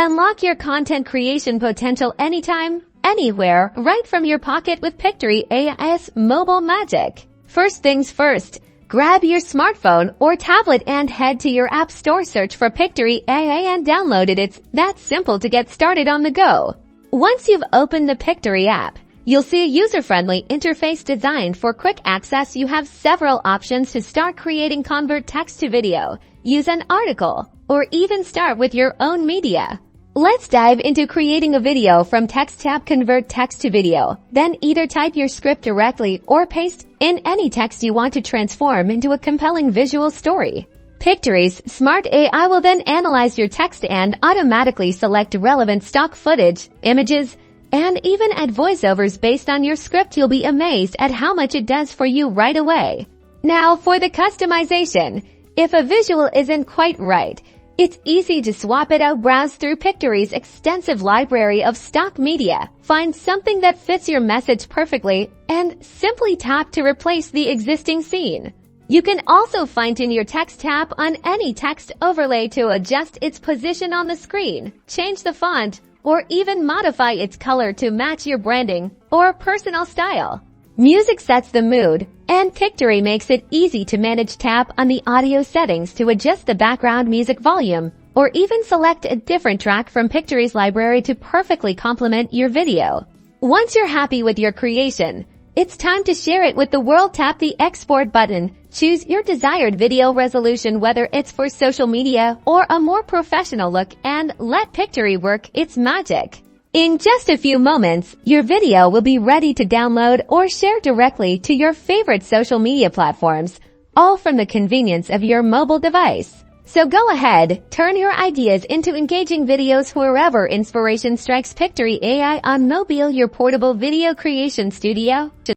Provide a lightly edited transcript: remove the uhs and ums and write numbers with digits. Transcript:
Unlock your content creation potential anytime, anywhere, right from your pocket with Pictory AI's mobile magic. First things first, grab your smartphone or tablet and head to your app store, search for Pictory AI and download it. It's that simple to get started on the go. Once you've opened the Pictory app, you'll see a user-friendly interface designed for quick access. You have several options to start creating. Convert text to video, use an article, or even start with your own media. Let's dive into creating a video. From Text tab, convert text to video. Then either type your script directly or paste in any text you want to transform into a compelling visual story. Pictory's smart AI will then analyze your text and automatically select relevant stock footage, images, and even add voiceovers based on your script. You'll be amazed at how much it does for you right away. Now for the customization. If a visual isn't quite right, it's easy to swap it out. Browse through Pictory's extensive library of stock media. Find something that fits your message perfectly and simply tap to replace the existing scene. You can also fine-tune your text. Tap on any text overlay to adjust its position on the screen, change the font, or even modify its color to match your branding or personal style. Music sets the mood, and Pictory makes it easy to manage. Tap on the audio settings to adjust the background music volume, or even select a different track from Pictory's library to perfectly complement your video. Once you're happy with your creation, it's time to share it with the world. Tap the export button, choose your desired video resolution, whether it's for social media or a more professional look, and let Pictory work its magic. In just a few moments, your video will be ready to download or share directly to your favorite social media platforms, all from the convenience of your mobile device. So go ahead, turn your ideas into engaging videos wherever inspiration strikes. Pictory AI on mobile, your portable video creation studio.